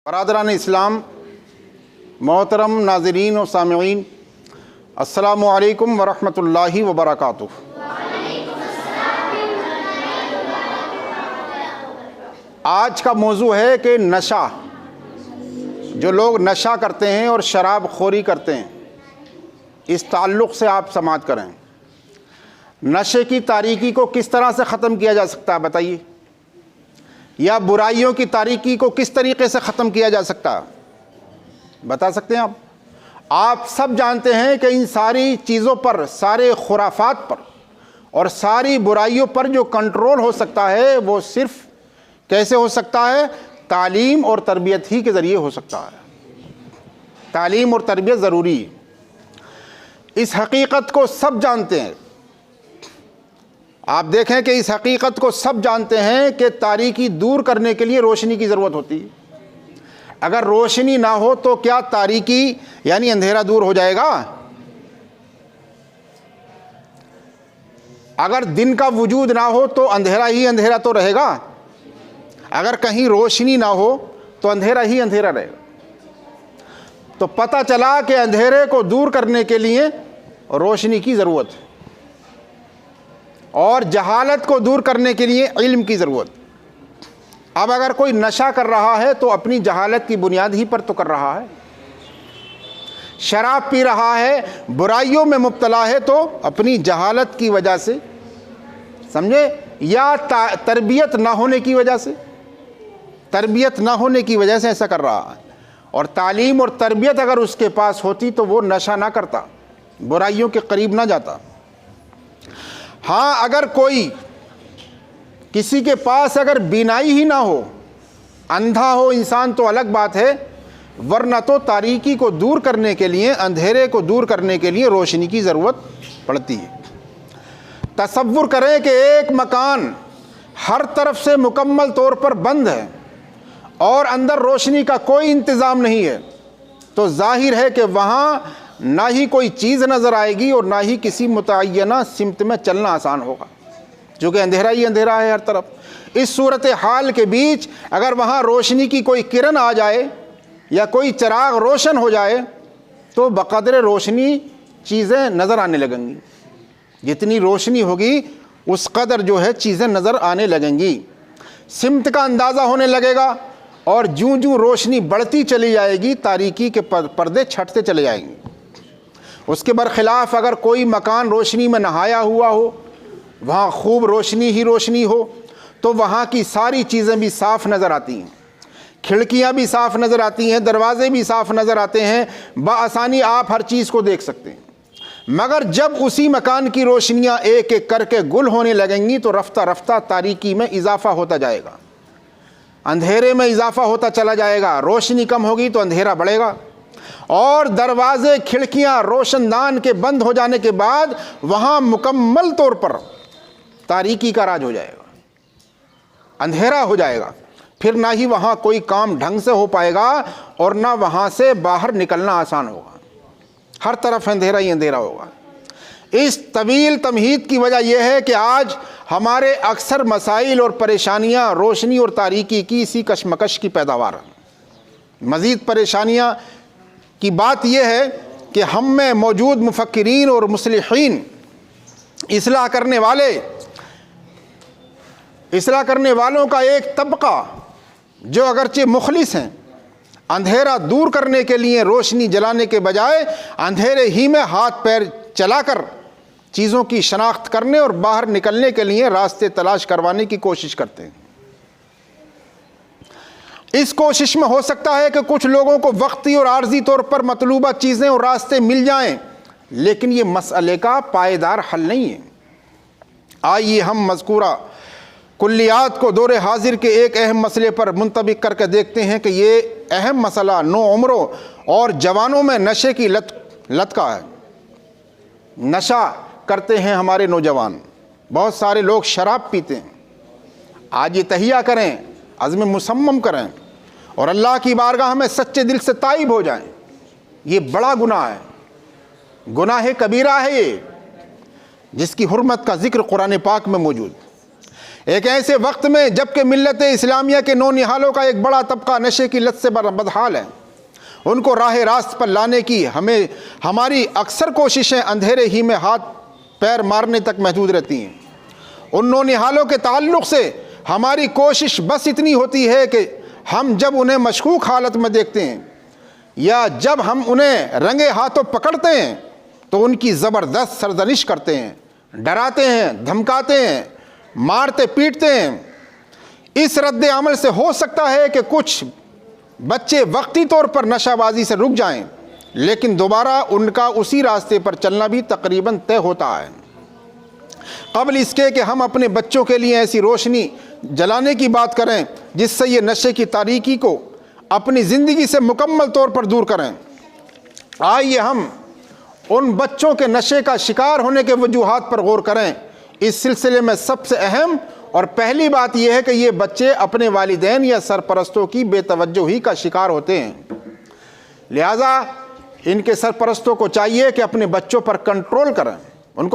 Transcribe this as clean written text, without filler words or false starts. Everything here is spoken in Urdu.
برادران اسلام، محترم ناظرین و سامعین، السلام علیکم ورحمۃ اللہ وبرکاتہ۔ آج کا موضوع ہے کہ نشہ، جو لوگ نشہ کرتے ہیں اور شراب خوری کرتے ہیں، اس تعلق سے آپ سماعت کریں۔ نشے کی تاریکی کو کس طرح سے ختم کیا جا سکتا ہے بتائیے، یا برائیوں کی تاریکی کو کس طریقے سے ختم کیا جا سکتا ہے بتا سکتے ہیں آپ سب جانتے ہیں کہ ان ساری چیزوں پر، سارے خرافات پر اور ساری برائیوں پر جو کنٹرول ہو سکتا ہے وہ صرف کیسے ہو سکتا ہے؟ تعلیم اور تربیت ہی کے ذریعے ہو سکتا ہے۔ تعلیم اور تربیت ضروری ہے، اس حقیقت کو سب جانتے ہیں۔ آپ دیکھیں کہ اس حقیقت کو سب جانتے ہیں کہ تاریکی دور کرنے کے لیے روشنی کی ضرورت ہوتی ہے۔ اگر روشنی نہ ہو تو کیا تاریکی یعنی اندھیرا دور ہو جائے گا؟ اگر دن کا وجود نہ ہو تو اندھیرا ہی اندھیرا تو رہے گا۔ اگر کہیں روشنی نہ ہو تو اندھیرا ہی اندھیرا رہے گا۔ تو پتہ چلا کہ اندھیرے کو دور کرنے کے لیے روشنی کی ضرورت ہے، اور جہالت کو دور کرنے کے لیے علم کی ضرورت۔ اب اگر کوئی نشہ کر رہا ہے تو اپنی جہالت کی بنیاد ہی پر تو کر رہا ہے، شراب پی رہا ہے، برائیوں میں مبتلا ہے تو اپنی جہالت کی وجہ سے، سمجھے، یا تربیت نہ ہونے کی وجہ سے، تربیت نہ ہونے کی وجہ سے ایسا کر رہا ہے۔ اور تعلیم اور تربیت اگر اس کے پاس ہوتی تو وہ نشہ نہ کرتا، برائیوں کے قریب نہ جاتا۔ ہاں، اگر کوئی کسی کے پاس اگر بینائی ہی نہ ہو، اندھا ہو انسان تو الگ بات ہے، ورنہ تو تاریکی کو دور کرنے کے لیے، اندھیرے کو دور کرنے کے لیے روشنی کی ضرورت پڑتی ہے۔ تصور کریں کہ ایک مکان ہر طرف سے مکمل طور پر بند ہے اور اندر روشنی کا کوئی انتظام نہیں ہے، تو ظاہر ہے کہ وہاں نہ ہی کوئی چیز نظر آئے گی اور نہ ہی کسی متعینہ سمت میں چلنا آسان ہوگا، چونکہ اندھیرا ہی اندھیرا ہے ہر طرف۔ اس صورتحال کے بیچ اگر وہاں روشنی کی کوئی کرن آ جائے یا کوئی چراغ روشن ہو جائے تو بقدر روشنی چیزیں نظر آنے لگیں گی، جتنی روشنی ہوگی اس قدر جو ہے چیزیں نظر آنے لگیں گی، سمت کا اندازہ ہونے لگے گا، اور جوں جوں روشنی بڑھتی چلی جائے گی تاریکی کے پردے چھٹتے چلے جائیں گے۔ اس کے برخلاف اگر کوئی مکان روشنی میں نہایا ہوا ہو، وہاں خوب روشنی ہی روشنی ہو، تو وہاں کی ساری چیزیں بھی صاف نظر آتی ہیں، کھڑکیاں بھی صاف نظر آتی ہیں، دروازے بھی صاف نظر آتے ہیں، بآسانی آپ ہر چیز کو دیکھ سکتے ہیں۔ مگر جب اسی مکان کی روشنیاں ایک ایک کر کے گل ہونے لگیں گی تو رفتہ رفتہ تاریکی میں اضافہ ہوتا جائے گا، اندھیرے میں اضافہ ہوتا چلا جائے گا، روشنی کم ہوگی تو اندھیرا بڑھے گا، اور دروازے کھڑکیاں روشن دان کے بند ہو جانے کے بعد وہاں مکمل طور پر تاریکی کا راج ہو جائے گا، اندھیرا ہو جائے گا، پھر نہ ہی وہاں کوئی کام ڈھنگ سے ہو پائے گا اور نہ وہاں سے باہر نکلنا آسان ہوگا، ہر طرف اندھیرا ہی اندھیرا ہوگا۔ اس طویل تمہید کی وجہ یہ ہے کہ آج ہمارے اکثر مسائل اور پریشانیاں روشنی اور تاریکی کی اسی کشمکش کی پیداوار ہیں۔ مزید پریشانیاں کی بات یہ ہے کہ ہم میں موجود مفکرین اور مصلحین، اصلاح کرنے والوں کا ایک طبقہ جو اگرچہ مخلص ہیں، اندھیرا دور کرنے کے لیے روشنی جلانے کے بجائے اندھیرے ہی میں ہاتھ پیر چلا کر چیزوں کی شناخت کرنے اور باہر نکلنے کے لیے راستے تلاش کروانے کی کوشش کرتے ہیں۔ اس کوشش میں ہو سکتا ہے کہ کچھ لوگوں کو وقتی اور عارضی طور پر مطلوبہ چیزیں اور راستے مل جائیں، لیکن یہ مسئلے کا پائیدار حل نہیں ہے۔ آئیے ہم مذکورہ کلیات کو دور حاضر کے ایک اہم مسئلے پر منطبق کر کے دیکھتے ہیں کہ یہ اہم مسئلہ نوعمروں اور جوانوں میں نشے کی لت کا ہے۔ نشہ کرتے ہیں ہمارے نوجوان، بہت سارے لوگ شراب پیتے ہیں۔ آج یہ تہیہ کریں، عزم مصمم کریں اور اللہ کی بارگاہ میں سچے دل سے تائب ہو جائیں۔ یہ بڑا گناہ ہے، گناہ کبیرہ ہے یہ، جس کی حرمت کا ذکر قرآن پاک میں موجود۔ ایک ایسے وقت میں جبکہ ملت اسلامیہ کے نونہالوں کا ایک بڑا طبقہ نشے کی لت سے بدحال ہے، ان کو راہ راست پر لانے کی ہماری اکثر کوششیں اندھیرے ہی میں ہاتھ پیر مارنے تک محدود رہتی ہیں۔ ان نونہالوں کے تعلق سے ہماری کوشش بس اتنی ہوتی ہے کہ ہم جب انہیں مشکوک حالت میں دیکھتے ہیں یا جب ہم انہیں رنگے ہاتھوں پکڑتے ہیں تو ان کی زبردست سرزنش کرتے ہیں، ڈراتے ہیں، دھمکاتے ہیں، مارتے پیٹتے ہیں۔ اس رد عمل سے ہو سکتا ہے کہ کچھ بچے وقتی طور پر نشہ بازی سے رک جائیں، لیکن دوبارہ ان کا اسی راستے پر چلنا بھی تقریباً طے ہوتا ہے۔ قبل اس کے کہ ہم اپنے بچوں کے لیے ایسی روشنی جلانے کی بات کریں جس سے یہ نشے کی تاریکی کو اپنی زندگی سے مکمل طور پر دور کریں، آئیے ہم ان بچوں کے نشے کا شکار ہونے کے وجوہات پر غور کریں۔ اس سلسلے میں سب سے اہم اور پہلی بات یہ ہے کہ یہ بچے اپنے والدین یا سرپرستوں کی بے توجہی کا شکار ہوتے ہیں، لہذا ان کے سرپرستوں کو چاہیے کہ اپنے بچوں پر کنٹرول کریں۔